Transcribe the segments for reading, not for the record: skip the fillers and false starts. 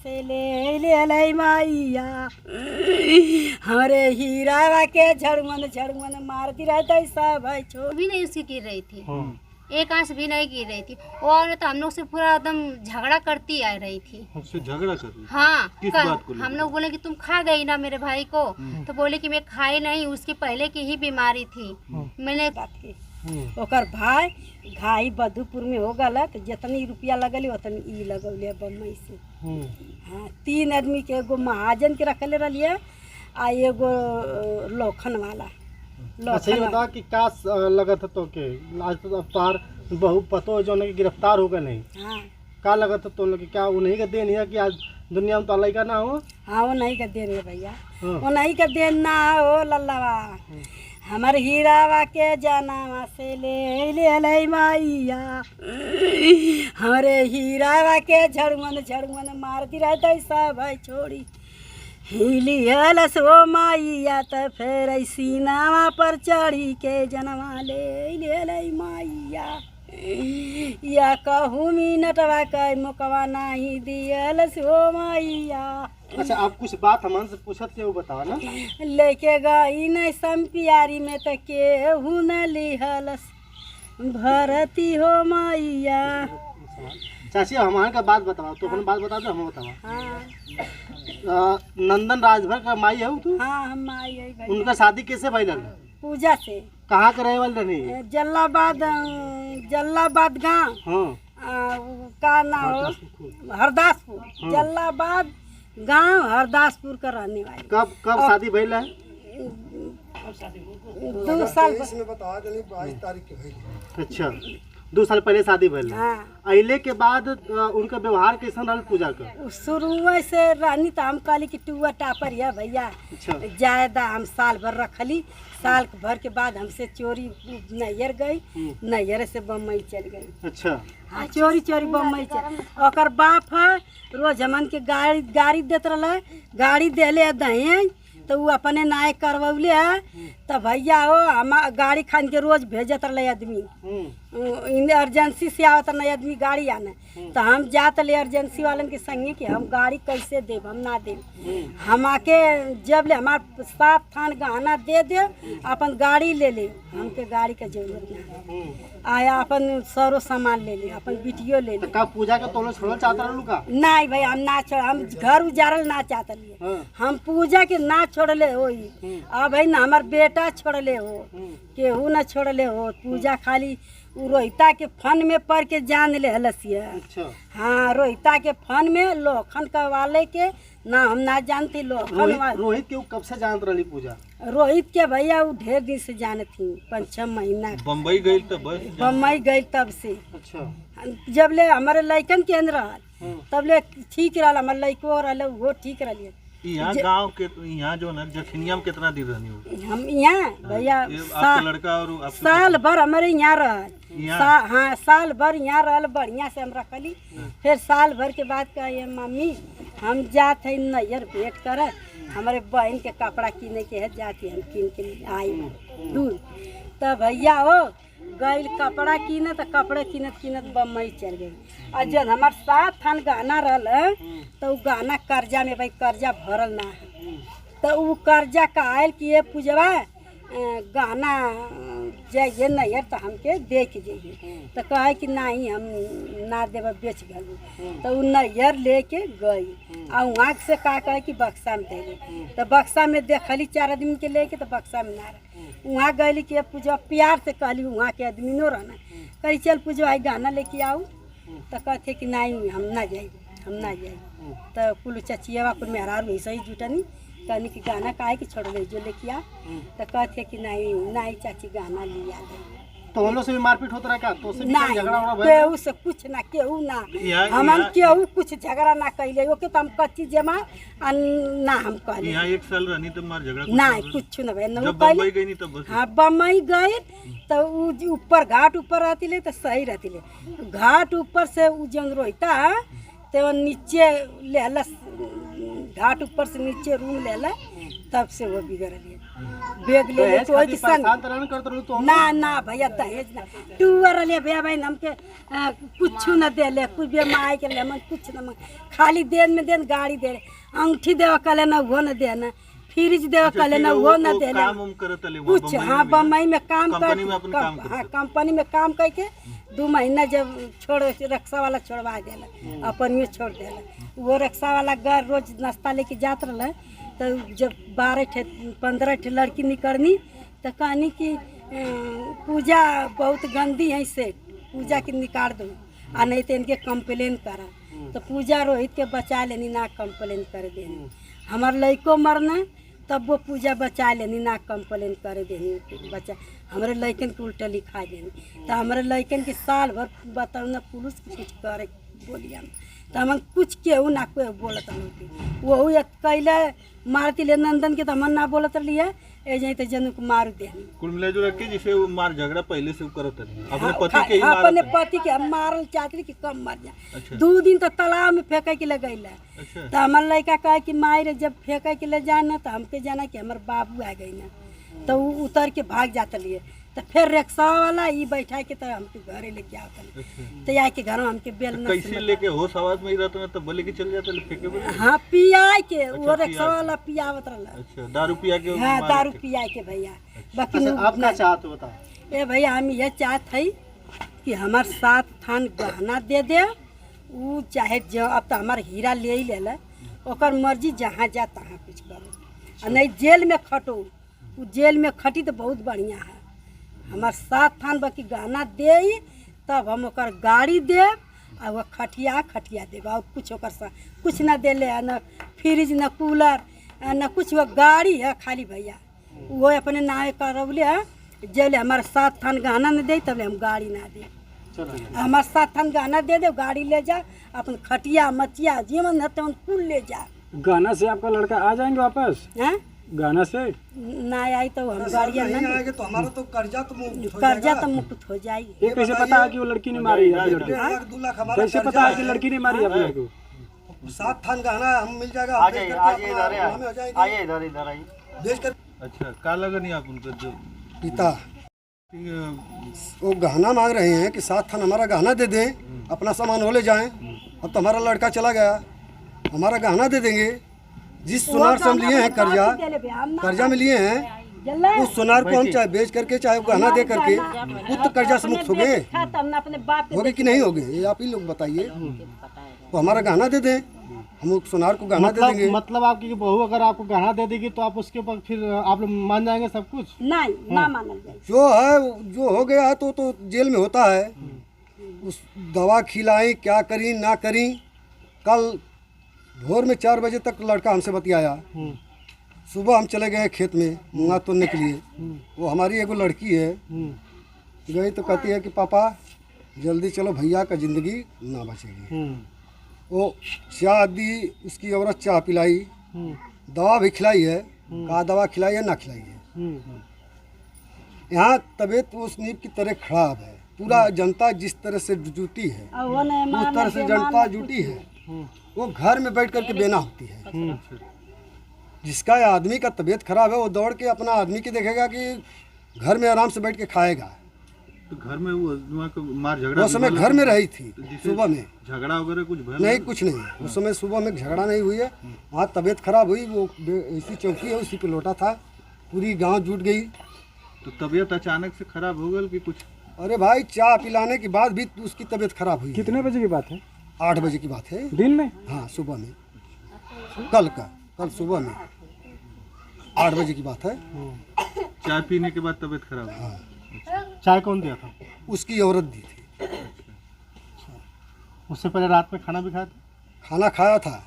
से ले मैया हमारे हीरा के झड़मन झड़मन मारती रहता सब है छोड़ भी नहीं उसकी गिर रही थी, एक आंच भी नहीं गिर रही थी। और तो हम लोग से पूरा एकदम झगड़ा करती आ रही थी। उससे झगड़ा कर रही? हाँ, किस बात को? हम लोग बोले कि तुम खा गई ना मेरे भाई को, तो बोले कि मैं खाई नहीं, उसकी पहले की ही बीमारी थी। मैंने बात की ओकर भाई घाई बधुपुर में हो गल तो जितनी रुपया लगल उतनी ई लगौले बम्बई से। हाँ 3 आदमी के एगो महाजन के रखले रहिए आ एगो लोखन वाला। अच्छा ये बता कि का लगत है तो के आज तो अब तार बहु पतो जो ने गिरफ्तार हो गए नहीं। हाँ का लगत है तो लोग क्या उन्हीं का देन है कि आज दुनिया में तो लड़का ना हो? हाँ वो नहीं का देन है भैया, वो नहीं का देन ना हो लल्लावा। हमार हीरावा के जनावा से ले मैया हमारे हीरावा के झड़मन झड़मन मारती रहता सब है छोड़ी हिलियल सो मैया त फिर सीनावा पर चढ़ी के जनवा ले मैया या कहूँ मिनटवा कह मुकवा नहीं दियल सो मैया। अच्छा आप कुछ बात हमन से पूछत थे वो बताओ ना। लेके गई नहीं संपियारी में तो केहू न लिहलस भरती हो मैया। चाची हमारे का बात बताओ तो अपन बात बता दो हम बताओ। हाँ नंदन राजभर का माई है तू? हाँ हम आई है भाई। उनका शादी कैसे भइल? पूजा से। कहाँ के रहे वाले रही? जल्लाबाद गाँव। हाँ का नाम हो हरदासपुर। जल्लाबाद गांव हरदासपुर का रहने वाले। कब शादी भइल है? 2 साल। अच्छा 2 साल पहले शादी भइल है। हाँ अइले के बाद उनका व्यवहार कैसन रहल पूजा का? शुरू से रहनी तो हम कहली कि टुआ टापर है भैया। अच्छा ज्यादा हम साल भर रखली, साल भर के बाद हमसे चोरी नैयर गई, नैयर से बम्बई चल गई। अच्छा हाँ चोरी चोरी बम्बई चल। ओकर बाप है रोज हमन के गाड़ी देत रहा, गाड़ी देले दहेज तो वो अपने नाय करवले है तो भैया हो हम गाड़ी खान के रोज भेजत रहे आदमी। इमरजेंसी से आवत नहीं आदमी गाड़ी आने तो हम जात ले एजेंसी वालन के संगे कि हम गाड़ी कैसे देव, हम ना देव। हम आके जब ले हमार 7 थान गहना दे दे अपन गाड़ी ले ले, हमके गाड़ी का जरूरत नहीं आया, अपन सारो सामान ले ले, अपन बिटियो ले ले। का पूजा का तोलो छोड़ल चाहता रहलू का? नहीं भाई हम ना छोड़, हम घर उजारल ना चाहत लिए। हम पूजा के ना छोड़ले हो अब भाई ना हमार बेटा छोड़ले हो, केहू ना छोड़ले हो। पूजा खाली उ रोहिता के फन में पढ़ के जान ले हलसिया। अच्छा हाँ रोहिता के फन में लोखन का वाले के ना हम ना जानती। लोखन वाले रोहित के कब से जानत रही पूजा? रोहित के भैया वो ढेर दिन से जानती, 5-6 महीना बम्बई गई तब बस? बम्बई गई तब से। अच्छा जब ले हमारे लइकन के अंदर रहल तब ले ठीक रहल, हमारे लइको रहल वो ठीक रहलिए। यहाँ गांव के यहाँ जो न जखनिया में कितना दिन रहनी हो? हम यहाँ भैया आपका लड़का और आपके साल भर हमारे यहाँ रहल। यहाँ? हाँ साल भर यहाँ रहल, बढ़िया से हम रखली। फिर साल भर के बाद कहे मम्मी हम जात है नैयर भेंट कर, हमारे बहन के कपड़ा किने के है, जाती हम किन के आई दूर। तब भैया हो गई कपड़ा किने तो कपड़े किनत किनत बम्बई चल गई। और जब हमार 7 थान गहना रहल तो वो गहना कर्जा में भाई कर्जा भरल ना है तो वो कर्जा का आयल कि ये पूजवा गहना जाइए नैयर तो हमके दे के जाइए। तो कहे कि नहीं हम ना देव बेच गलू। तो वो नैयर लेके गई और वहाँ से का कहे कि बक्सा में दे गई। तो बक्सा में देखली 4 आदमी के लेके तो बक्सा में ना रहे। वहाँ गली कि पूजा प्यार से कहली वहाँ के आदमी नो रहना, कही चल पूजा आई गाना लेके आऊ। तो कहते कि नहीं हम ना जाए, हम ना जाए। तो कुल चचिया कुल मेहरारू ऐसे ही जुटनी कहनी कि गाना काहे कि छोड़ ले जो लेके आ। तो कहते कि नहीं नहीं चाची गाना लिया गई। तो हम लोग से भी मारपीट होता रहा का? तो से भी नहीं झगड़ा उगड़ा भइल? केहू से कुछ ना, केहू ना हमन केहू कुछ झगड़ा ना कैले। ओके तो हम कच्ची जमा ना हम कहले। यहाँ 1 साल रहनी तो मार झगड़ा नहीं कुछ ना भाई। जब बम्बई गई नहीं तब बस? हाँ बम्बई गए तो ऊपर घाट ऊपर रहती ले तो सही रहती ले। घाट ऊपर से जन रोहिता तो नीचे ले घाट ऊपर से नीचे रूम ले तब से वो बिगड़ गया। बैग ले ले तो की संग परेशान तरह करते रहू तो ना ना भैया दहेज ना टूअर ले भैया भाई हमके कुछ न दे ले कुछ भी माई के ले हम कुछ न खाली देन में देन गाड़ी दे अंगूठी देवा कले ना वो न दे ना फ्रिज देवा कले ना वो न दे काम उम करत ले कुछ हाँ बम्बई में काम कंपनी में अपन काम हाँ कंपनी में काम करके 2 महीना जब छोड़ रक्षा वाला छोड़वा देला अपन में छोड़ देला वो रक्षा वाला घर रोज नाश्ता लेके जात रहा तो जब 12-15 ठे लड़की निकलनी तो कहनी कि पूजा बहुत गंदी है से पूजा के निकाल दो आ नहीं तो इनके कंप्लेन करा तो पूजा रोहित के बचा लेनी ना कंप्लेन कर देनी हमार लड़को मरना तब वो पूजा बचा लेनी ना कंप्लेन कर देनी बचा हमारे लड़कन के उल्टा लिखा देनी तो हमारे लड़कन के साल भर बताओ ना पुलिस कुछ करे बोलिया तो हम कुछ केहू ना कोई बोलत वही कैले मारती ले नंदन के तो हम ना बोलत रही है ए जाई तो जनू को मार देनी कुल मिला जुला के जिसे वो मार झगड़ा पहले से करत रही अपने पति के ही अपने मारत पति के हम मारल चाहती कि कम मर जा अच्छा 2 दिन तो तालाब में फेंके के लगैला अच्छा तो हमार लड़का कहे कि माई रे जब फेंके के ले जाना तो हमके जाना कि हमार बाबू आ गई ना तो वो उतर के भाग जाता लिए तो फिर रिक्शा वाला ये बैठा के तो हमके घरे लेके आता तो या के घर में हमके बेल न कैसे लेके होश आवाज में ही रहता ना तब बोले कि चल जाता फेंके बोले हाँ पिया के वो रिक्शा वाला पियावत रहला अच्छा दारू पिया के हाँ मार दारू के। पिया के भैया बाकी अच्छा, आप क्या चाहते हो बताओ ए भैया हम ये चाहत है कि हमार 7 थान गहना दे दे वो चाहे जो अब तो हमार हीरा ले ही ले ओकर मर्जी जहाँ जा तहाँ कुछ करो और नहीं जेल में खटो वो जेल में खटी तो बहुत बढ़िया है हमार 7 थान बाकी गहना दे तब हम ओकर गाड़ी देव और वो खटिया देव और कुछ ओकर कुछ ना दे ले न फ्रिज न कूलर न कुछ वो गाड़ी है खाली भैया वो अपने नावे करवले है जब हमारे 7 थान गहना न दे तब हम गाड़ी ना दे हमारे 7 थान गहना दे दे गाड़ी ले जा अपन खटिया मचिया जीवन है तो कुल ले जा गाना से आपका लड़का आ जाएंगे वापस हैं गाना से ना आई तो हम गाड़िया नहीं आएंगे तो हमारा तो कर्जा तो मुक्त हो जाएगा। कर्जा तो मुक्त हो जाएगी ये कैसे पता है कि वो लड़की ने मारी है आपकी लड़की? 1-2 लाख हमारा कैसे कर्जा पता है कि लड़की ने मारी है आप लड़को? 7 थान गहना हम मिल जाएगा हम बेच करके अपना हमें हो जाएगी बेच कर अच्छा का लगा नहीं आप उनको जो पिता वो गहना मांग रहे हैं कि 7 थान हमारा गहना दे दें अपना सामान हो ले जाएं अब तो हमारा लड़का चला गया हमारा गहना दे देंगे जिस सुनार से हम लिए हैं कर्जा में लिए हैं उस सुनार को हम चाहे बेच करके चाहे गहना दे करके खुद तो कर्जा से मुक्त हो गए होगे कि नहीं होगे ये आप ही लोग बताइए तो हमारा गहना दे दें हम उस सुनार को गहना दे देंगे मतलब आपकी बहू अगर आपको गहना दे देगी तो आप उसके ऊपर फिर आप लोग मान जाएंगे सब कुछ नहीं ना मानल जाए जो है जो हो गया है तो जेल में होता है उस दवा खिलाई क्या करी ना करी कल भोर में 4 बजे तक लड़का हमसे बतियाया सुबह हम चले गए खेत में मूंगा तोड़ने के लिए वो हमारी एगो लड़की है गई तो कहती है कि पापा जल्दी चलो भैया का ज़िंदगी ना बचेगी वो चाय दी उसकी औरत चाय पिलाई दवा भी खिलाई है कहा दवा खिलाई है ना खिलाई है यहाँ तबीयत उस नींव की तरह खराब है पूरा जनता जिस तरह से जुटी है उस तरह से जनता जुटी है वो घर में बैठ करके बेना होती है जिसका आदमी का तबीयत खराब है वो दौड़ के अपना आदमी की देखेगा कि घर में आराम से बैठ के खाएगा तो घर में वो वहाँ को मार झगड़ा वो समय घर में रही थी सुबह में झगड़ा वगैरह कुछ भला नहीं कुछ नहीं उस समय सुबह में झगड़ा नहीं हुई है वहाँ तबीयत खराब हुई वो ऐसी चौकी है उसी पे लौटा था पूरी गांव जुट गई तो तबीयत अचानक से खराब हो गई कि कुछ अरे भाई चाय पिलाने के बाद भी उसकी तबीयत खराब हुई कितने बजे की बात है? 8 बजे की बात है दिन में? हाँ सुबह में कल सुबह में 8 बजे की बात है चाय पीने के बाद तबीयत खराब हुई हाँ चाय कौन दिया था? उसकी औरत दी थी उससे पहले रात में खाना भी खाया था? खाना खाया था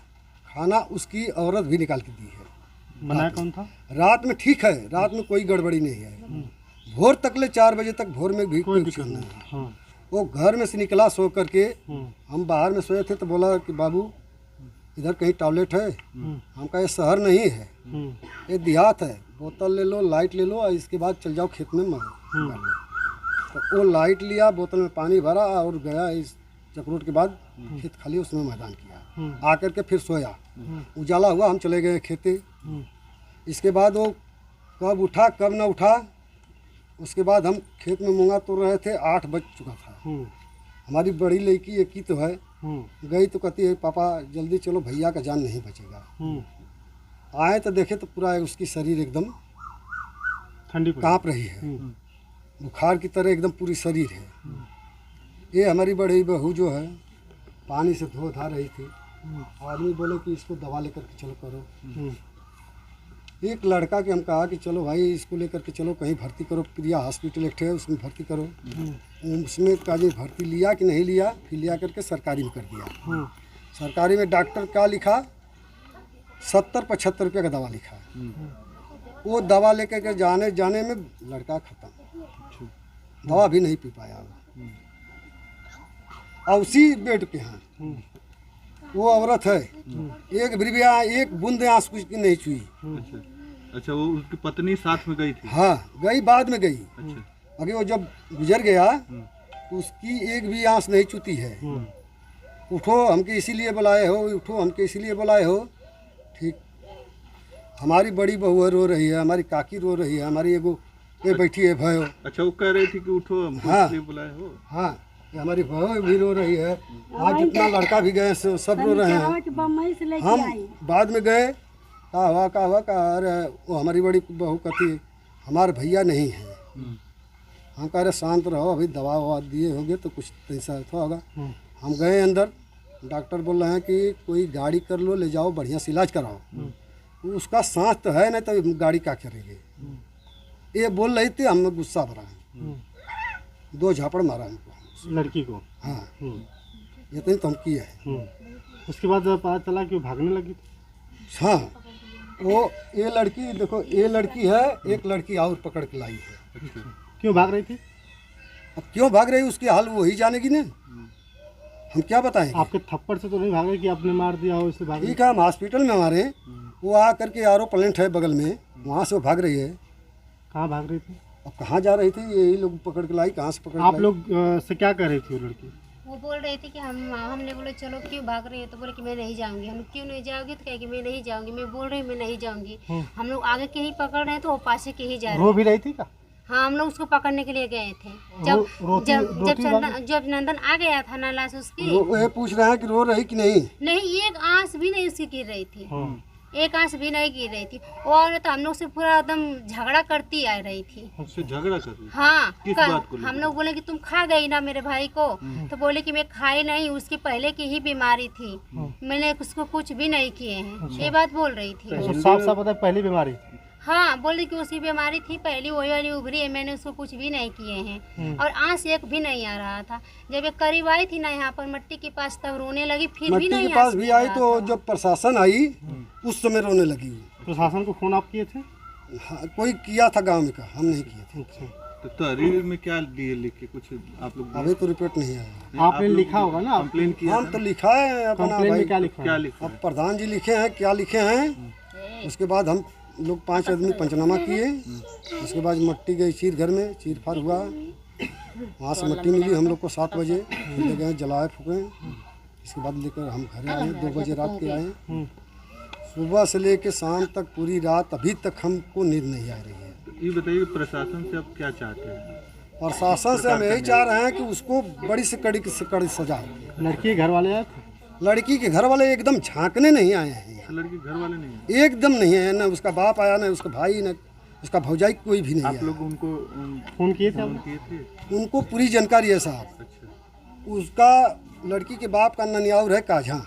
खाना उसकी औरत भी निकाल के दी है बनाया कौन था? रात में ठीक है रात में कोई गड़बड़ी नहीं है भोर तक ले 4 बजे तक भोर में भी कोई कुछ नहीं है हाँ वो घर में से निकला सो करके हम बाहर में सोए थे तो बोला कि बाबू इधर कहीं टॉयलेट है हम कहा ये शहर नहीं है ये देहात है बोतल ले लो लाइट ले लो और इसके बाद चल जाओ खेत में मार लो तो वो लाइट लिया बोतल में पानी भरा और गया इस चक्रोट के बाद खेत खाली उसमें मैदान किया आकर के फिर सोया उजाला हुआ हम चले गए खेते इसके बाद वो कब उठा कब न उठा। उसके बाद हम खेत में मूंगा तोड़ रहे थे, 8 बज चुका था। हमारी बड़ी लड़की एक ही तो है, गई तो कहती है पापा जल्दी चलो भैया का जान नहीं बचेगा। आए तो देखे तो पूरा उसकी शरीर एकदम ठंडी काँप रही है, बुखार की तरह एकदम पूरी शरीर है। ये हमारी बड़ी बहू जो है पानी से धो धा रही थी। आदमी बोले कि इसको दवा लेकर के चलो करो। एक लड़का के हम कहा कि चलो भाई इसको लेकर के चलो कहीं भर्ती करो, प्रिया हॉस्पिटल एक है उसमें भर्ती करो। उसमें काजी भर्ती लिया कि नहीं लिया, फिर लिया करके सरकारी में कर दिया। सरकारी में डॉक्टर क्या लिखा, 70-75 रुपये का दवा लिखा। वो दवा लेकर के जाने में लड़का खत्म, दवा भी नहीं पी पाया। और उसी बेड के यहाँ वो औरत है, एक बूंद आंसू की नहीं छुई। अच्छा वो उसकी पत्नी साथ में गई थी? हाँ गई, बाद में गई। अच्छा। अगर वो जब गुजर गया तो उसकी एक भी आंस नहीं चुती है। उठो हमके इसीलिए बुलाए हो, उठो हमके इसीलिए बुलाए हो। ठीक, हमारी बड़ी बहू है रो रही है, हमारी काकी रो रही है, हमारी एगो ये बैठी है भयो। अच्छा वो कह रही थी कि उठो हमको हाँ। इसलिए बुलाए हो? हाँ हमारी बहू भी रो रही है। आज जितना लड़का भी गए सब रो रहे हैं। हम बाद में गए, का हुआ अरे वो हमारी बड़ी बहू कहती है हमारे भैया नहीं है। हम कह रहे शांत रहो, अभी दवा ववा दिए होंगे तो कुछ पैसा होगा। हम गए अंदर, डॉक्टर बोल रहे हैं कि कोई गाड़ी कर लो, ले जाओ बढ़िया से इलाज कराओ। उसका सांस तो है नहीं तो गाड़ी क्या करेंगे। ये बोल रही थी, हमें गुस्सा भरा, 2 झापड़ मारा हमको, लड़की को। हाँ इतनी तो हम किए हैं। उसके बाद पता चला कि वो भागने लगी। हाँ वो ये लड़की देखो, ये लड़की है, एक लड़की और पकड़ के लाई है। क्यों भाग रही थी? अब क्यों भाग रही उसकी हाल वही जानेगी ना, हम क्या बताएं। आपके थप्पड़ से तो नहीं भाग रही कि आपने मार दिया हो, इससे भाग रही? ठीक है, हम हॉस्पिटल में हमारे वो आ करके आर ओ प्लांट है बगल में, वहाँ से वो भाग रही है। कहाँ भाग रही थी? अब कहाँ जा रही थी, यही लोग पकड़ के लाई, कहाँ से पकड़ के आप लाई? लोग से क्या कह रही थी वो लड़की? वो बोल रही थी कि हमने बोले चलो क्यों भाग रही है, तो बोले कि मैं नहीं जाऊंगी। हम क्यों नहीं जाओगी, तो कहे कि मैं नहीं जाऊंगी। मैं बोल रही मैं नहीं जाऊंगी। हम लोग आगे के ही पकड़ रहे हैं तो वो पासे के ही जा रहे रो भी रही थी क्या? हाँ हम लोग उसको पकड़ने के लिए गए थे। जब नंदन आ गया था ना लाश उसकी, ये पूछ रहे हैं कि रो रही कि नहीं। नहीं एक आंस भी नहीं उसकी गिर रही थी, एक आंस भी नहीं गिर रही थी। वो औरत हम लोग से पूरा एकदम झगड़ा करती आ रही थी। उससे झगड़ा कर रही? हाँ किस बात को हम लोग बोले कि तुम खा गई ना मेरे भाई को, तो बोले कि मैं खाई नहीं, उसकी पहले की ही बीमारी थी, मैंने उसको कुछ भी नहीं किए हैं। ये बात बोल रही थी। साफ साफ पता है पहली बीमारी? हाँ बोले कि उसकी बीमारी थी पहली, वही वाली उभरी है, मैंने उसको कुछ भी नहीं किए हैं। और आंस एक भी नहीं आ रहा था। जब ये करीब आई थी ना यहाँ पर मट्टी के पास, तब रोने लगी, फिर भी मट्टी नहीं के पास आंस भी आ आई रहा तो था। जब प्रशासन आई उस समय रोने लगी। प्रशासन को फोन आप किए थे? हाँ, कोई किया था गांव में का, हम नहीं किए थे। अच्छा, तो तहरीर में क्या दिए लिख के कुछ आप लोग? अभी तो रिपोर्ट नहीं आया। आपने लिखा होगा ना? कंप्लेन किया हम तो लिखा है अपना कंप्लेन भाई। में क्या लिखा? क्या लिखा? अब प्रधान जी लिखे हैं, क्या लिखे हैं, उसके बाद हम लोग 5 आदमी पंचनामा किए। उसके बाद मट्टी गई चीर घर में, चीर फाड़ हुआ, वहाँ से मट्टी मिली हम लोग को 7 बजे, ले गए जलाए फूके। इसके बाद लेकर हम घर आए, 2 बजे रात के आए। सुबह से लेकर शाम तक पूरी रात अभी तक हमको नींद नहीं आ रही है। ये बताइए प्रशासन से आप क्या चाहते हैं? प्रशासन से हम यही चाह रहे हैं कि उसको बड़ी से कड़ी सजा हो। लड़की के घर वाले आए थे? लड़की के घर वाले एकदम झांकने नहीं आए हैं, लड़की घर वाले नहीं है? एकदम नहीं है, ना उसका बाप आया, ना उसका भाई, ना उसका भौजाई, कोई भी नहीं आप है। लोग उनको फोन किए थे? फोन किए थे? उनको पूरी जानकारी है साहब। अच्छा। उसका लड़की के बाप का ननियाउर है काझा,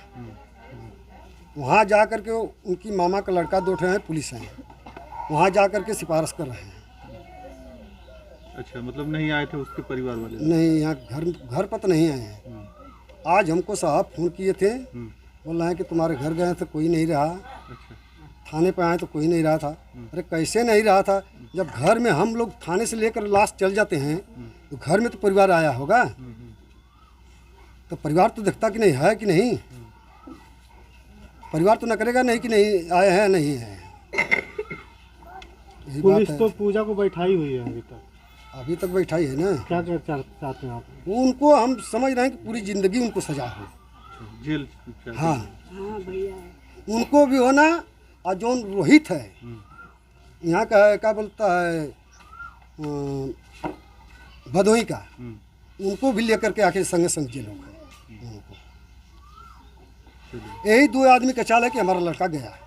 वहाँ जा कर के उनकी मामा का लड़का 2 ठे हैं पुलिस हैं, वहाँ जा कर के सिफारिश कर रहे हैं। अच्छा मतलब नहीं आए थे उसके परिवार वाले? नहीं, यहाँ घर पर तो नहीं आए हैं। आज हमको साहब फोन किए थे, बोल रहे हैं कि तुम्हारे घर गए तो कोई नहीं रहा। अच्छा। थाने पे आए तो कोई नहीं रहा था। अरे कैसे नहीं रहा था, जब घर में हम लोग थाने से लेकर लाश चल जाते हैं तो घर में तो परिवार आया होगा, तो परिवार तो देखता कि नहीं है कि नहीं, परिवार तो न करेगा नहीं कि नहीं आए हैं नहीं है। यही बात पुलिस है। तो पूजा को बैठाई हुई है अभी तक बैठाई है ना। क्या चाहते हैं आप? उनको हम समझ रहे हैं कि पूरी जिंदगी उनको सजा हो। जेल? हाँ उनको भी होना, और जो रोहित है यहाँ का है, क्या बोलता है भदोही का, उनको भी लेकर के आके संग संग जेल हो गए उनको। यही 2 आदमी का चाल है कि हमारा लड़का गया है।